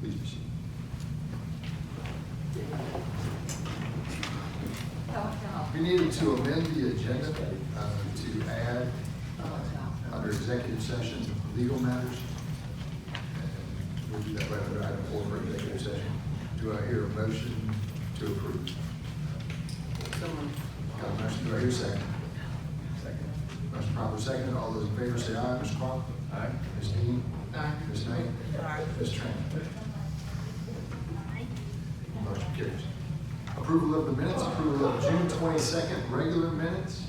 Please proceed. We needed to amend the agenda to add under executive session legal matters. And we'll do that right under item 4 for executive session. Do I hear a motion to approve? Got a motion, do I hear a second? Second. Motion properly seconded. All those in favor say aye. Mr. Clark? Aye. Ms. Dean? Aye. Ms. Knight? Aye. Ms. Tran? Motion carries. Approval of the minutes, approval of June 22nd regular minutes,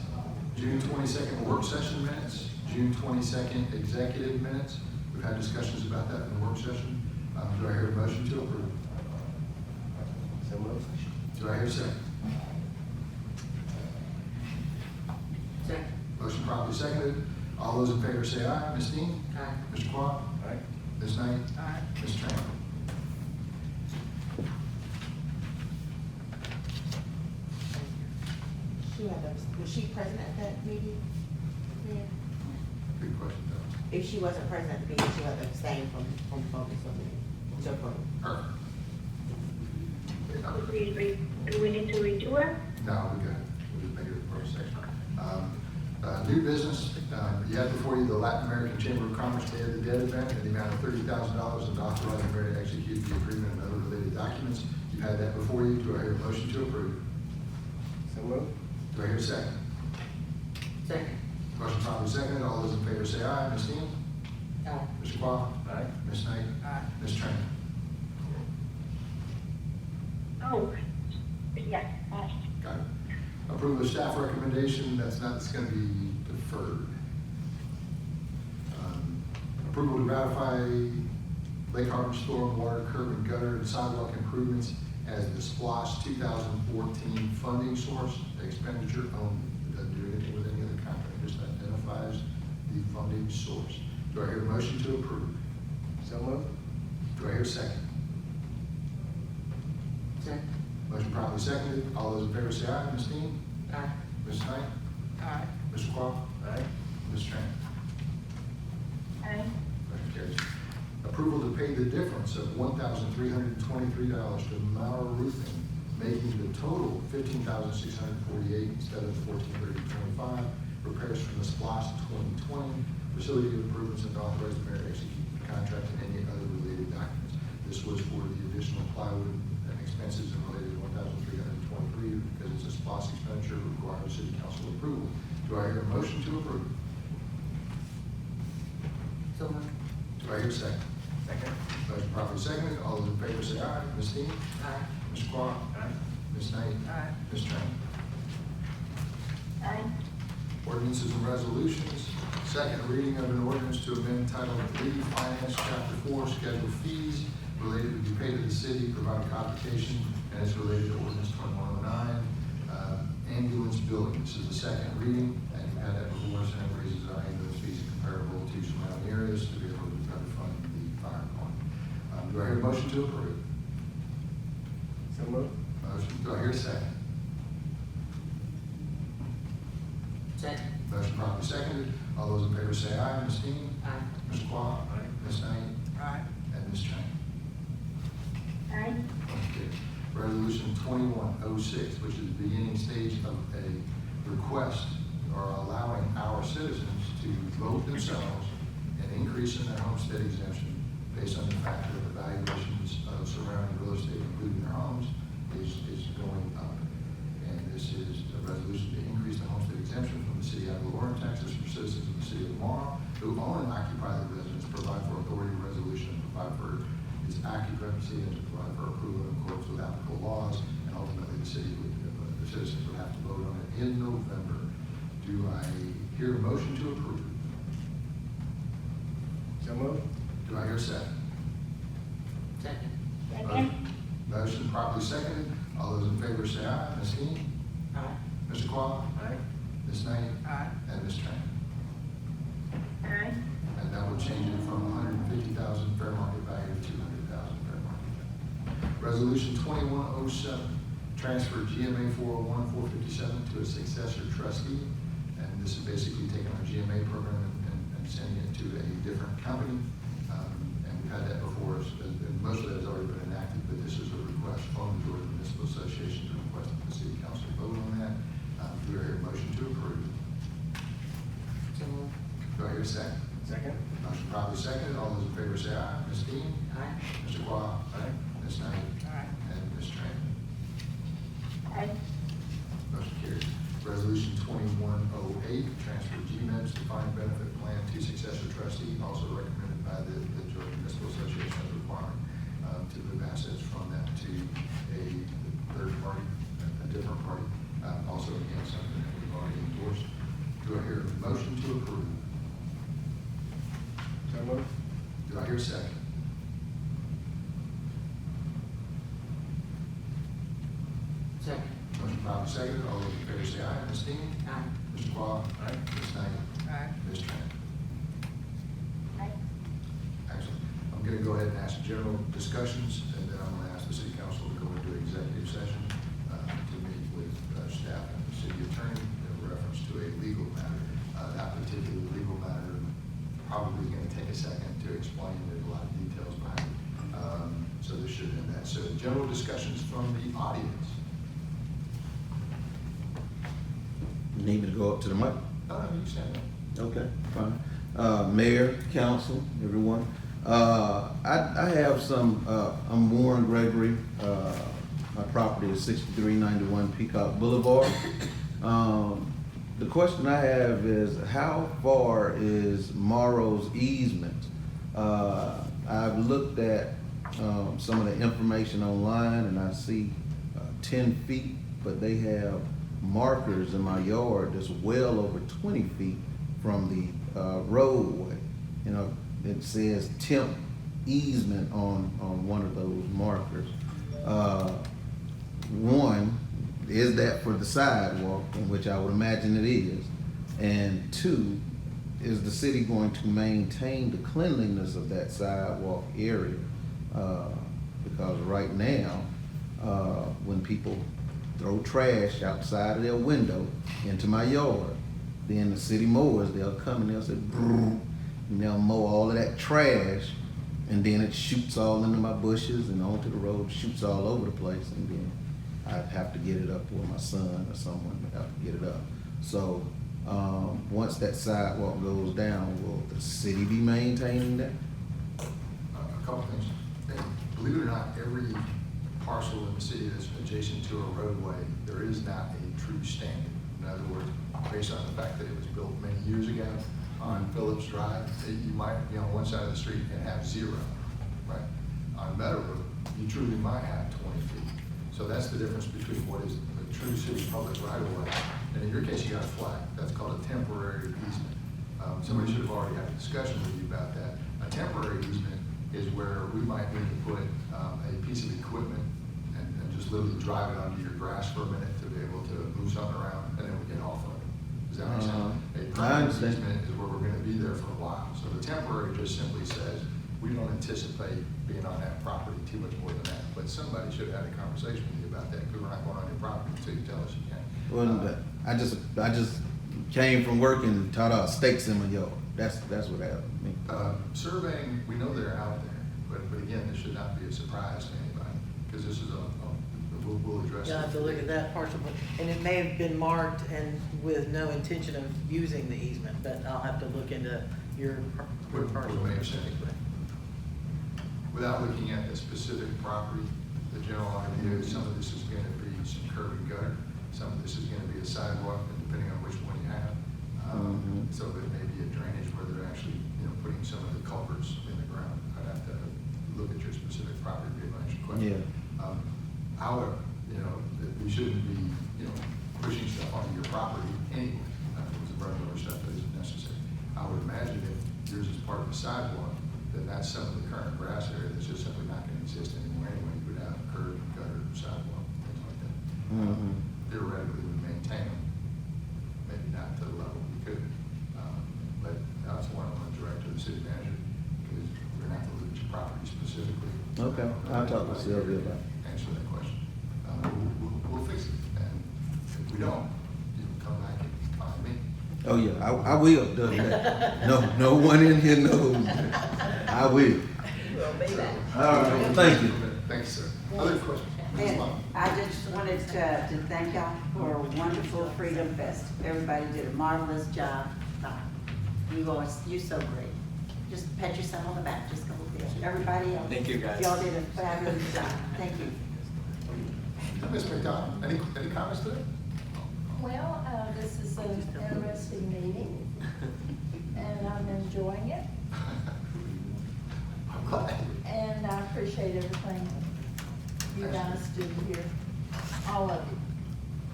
June 22nd work session minutes, June 22nd executive minutes. We've had discussions about that in the work session. Do I hear a motion to approve? So moved. Do I hear a second? Second. Motion properly seconded. All those in favor say aye. Ms. Dean? Aye. Mr. Clark? Aye. Ms. Knight? Aye. Ms. Tran? Was she present at that meeting? Yeah. Good question, though. If she wasn't present at the meeting, she had to abstain from focus on it. So, Her. Do we need to redo it? No, we got it. We just made it the first section. New business, you have before you the Latin American Chamber of Commerce Day of the Dead event in the amount of $30,000 and authorize the mayor to execute the agreement and other related documents. You've had that before you. Do I hear a motion to approve? So moved. Do I hear a second? Second. Motion properly seconded. All those in favor say aye. Ms. Dean? Aye. Mr. Clark? Aye. Ms. Knight? Aye. Ms. Tran? Oh, yes, Got it. Approval of staff recommendation, that's going to be deferred. Approval to ratify Lake Harbor Storm Water Curb and Gutter and Sidewalk Improvements as the SPLOST 2014 funding source, expenditure only. It doesn't do anything with any other contract, it just identifies the funding source. Do I hear a motion to approve? So moved. Do I hear a second? Second. Motion properly seconded. All those in favor say aye. Ms. Dean? Aye. Ms. Knight? Aye. Mr. Clark? Aye. Ms. Tran? aye. Motion carries. Approval to pay the difference of $1,323 to Morrow Roofing, making the total $15,648 instead of $1,430.25. Repairs from the SPLOST 2020 facility improvements and authorize the mayor to execute the contract and any other related documents. This was for the additional plywood and expenses and related to $1,323 because it's a SPLOST expenditure requiring city council approval. Do I hear a motion to approve? So moved. Do I hear a second? Second. Motion properly seconded. All those in favor say aye. Ms. Dean? Aye. Mr. Clark? Aye. Ms. Knight? Aye. Ms. Tran? Aye. Ordinances and resolutions. Second reading of an ordinance to amend Title 3, Finance, Chapter 4, Schedule Fees related to be paid to the city, provide codification, and it's related to Ordinance 2109, ambulance billing. This is the second reading, and you've had that before, and it raises our ambulance fees comparable to surrounding areas to be able to better fund the fire department. Do I hear a motion to approve? So moved. Motion. Do I hear a second? Second. Motion properly seconded. All those in favor say aye. Ms. Dean? Aye. Mr. Clark? Aye. Ms. Knight? Aye. And Ms. Tran? Aye. Okay. Resolution 2106, which is the beginning stage of a request or allowing our citizens to vote themselves an increase in their homestead exemption based on the fact that the valuations of surrounding real estate, including their homes, is going up. And this is a resolution to increase the homestead exemption from the city of Lawrence, Texas, for citizens of the city of Morrow who own and occupy the residence, provide for authority resolution, and provide for its occupancy, and to provide for approval in accordance with applicable laws, and ultimately the citizens would have to vote on it in November. Do I hear a motion to approve? So moved. Do I hear a second? Second. Second. Motion properly seconded. All those in favor say aye. Ms. Dean? Aye. Mr. Clark? Aye. Ms. Knight? Aye. And Ms. Tran? Aye. And that will change it from 150,000 fair market value to 200,000 fair market value. Resolution 2107, transfer GMA 401 457 to a successor trustee. And this is basically taking our GMA program and sending it to a different company. And we've had that before, and most of that has Association is requesting the city council vote on that. Do I hear a motion to approve? So moved. Do I hear a second? Second. Motion properly seconded. All those in favor say aye. Ms. Dean? Aye. Mr. Quah? Aye. Ms. Knight? Aye. And Ms. Tran? Aye. Motion carries. Resolution 2108, transfer GMED's defined benefit plan to successor trustee, also recommended by the Georgia Municipal Association as a requirement to move assets from that to a third party, a different party. Also, again, something that we've already endorsed. Do I hear a motion to approve? So moved. Do I hear a second? Second. Motion properly seconded. All those in favor say aye. Ms. Dean? Aye. Mr. Quah? Aye. Ms. Knight? Aye. Ms. Tran? Aye. Excellent. I'm going to go ahead and ask general discussions, and then I'm going to ask the city council to go into executive session to meet with staff and the city attorney in reference to a legal matter. That particular legal matter probably going to take a second to explain. There's a lot of details behind it. So this should end that. So general discussions from the audience. You need me to go up to the mic? No, no, you stand up. Okay, fine. Mayor, council, everyone. I have some, I'm Warren Gregory. My property is 6391 Peacock Boulevard. The question I have is, how far is Morrow's easement? I've looked at some of the information online, and I see 10 feet, but they have markers in my yard that's well over 20 feet from the roadway. You know, it says temp easement on one of those markers. One, is that for the sidewalk, in which I would imagine it is? And two, is the city going to maintain the cleanliness of that sidewalk area? Because right now, when people throw trash outside of their window into my yard, then the city mowers, they'll come and they'll say, brrr, and they'll mow all of that trash, and then it shoots all into my bushes and onto the road, shoots all over the place, and then I'd have to get it up, or my son or someone would have to get it up. So, once that sidewalk goes down, will the city be maintaining that? A couple things. And believe it or not, every parcel in the city that's adjacent to a roadway, there is not a true standard. In other words, based on the fact that it was built many years ago on Phillips Drive, you might be on one side of the street and have 0, right? On Meadow Road, you truly might have 20 feet. So that's the difference between what is a true city public right of way. And in your case, you got a flag. That's called a temporary easement. Somebody should have already had a discussion with you about that. A temporary easement is where we might need to put a piece of equipment and just literally drive it onto your grass for a minute to be able to move something around, and then we get off of it. Does that make sense? A I permanent understand. easement is where we're gonna be there for a while. So the temporary just simply says, we don't anticipate being on that property too much more than that. But somebody should have had a conversation with you about that, because we're not going on your property until you tell us you can. Well, I just came from work and taught out stakes in my yard. That's what happened to me. Surveying, we know they're out there, but again, this should not be a surprise to anybody, because this is we'll address it. You'll have to look at that partial, and it may have been marked and with no intention of using the easement, but I'll have to look into your What parcel. may have said. Without looking at the specific property, the general idea is some of this is gonna be some curb and gutter, some of this is gonna be a sidewalk, and depending on which one you have. So it may be a drainage where they're actually, putting some of the culverts in the ground. I'd have to look at your specific property to be able to answer your question. However, that we shouldn't be, pushing stuff onto your property anyway. It's a burden over stuff that isn't necessary. I would imagine if yours is part of the sidewalk, then that's some of the current grass area that's just simply not gonna exist anymore anyway. You would have curb, gutter, sidewalk, things like that. Theoretically, we maintain them, maybe not to the level we could. But that's one I want to direct to the city manager, because we're gonna have to look at your property specifically. Okay, I'll talk to Sylvia about it. Answer that question. We'll fix it, and if we don't, you can come back and find me. Oh yeah, I will. No one in here knows. I will. We'll be back. All right, thank you. Thanks, sir. Other questions? It's And fun. I just wanted to thank y'all for a wonderful Freedom Fest. Everybody did a marvelous job. You're so great. Just pat yourself on the back, just go with it. Everybody else. Thank you, guys. Y'all did a fabulous job. Thank you. Ms. McDonald, any comments today? Well, this is an interesting meeting, and I'm enjoying it, I'm glad. and I appreciate everything you guys do here, all of you.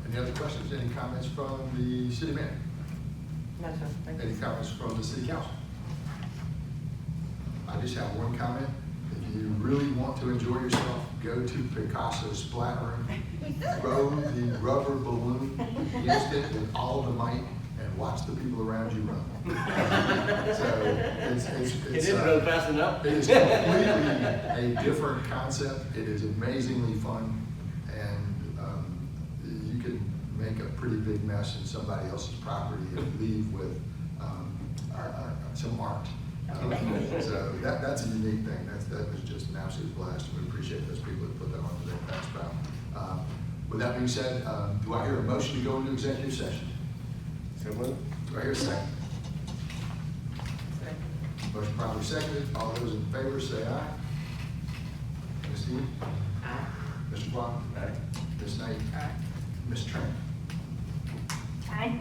Any other questions? Any comments from the city manager? No, sir, thank you. Any comments from the city council? I just have one comment. If you really want to enjoy yourself, go to Picasso's Splattering, throw the rubber balloon, use it with all the might, and watch the people around you run. So it's. It didn't go fast enough. It is completely a different concept. It is amazingly fun, and you can make a pretty big mess in somebody else's property and leave with some art. So that's a unique thing. That was just an absolute blast, and we appreciate those people that put that on today. Thanks, pal. With that being said, do I hear a motion to go into executive session? So moved. Do I hear a second? Motion probably seconded. All those in favor say aye. Ms. Dean? Aye. Mr. Blount? Aye. Ms. Knight? Aye. Ms. Trent? Aye.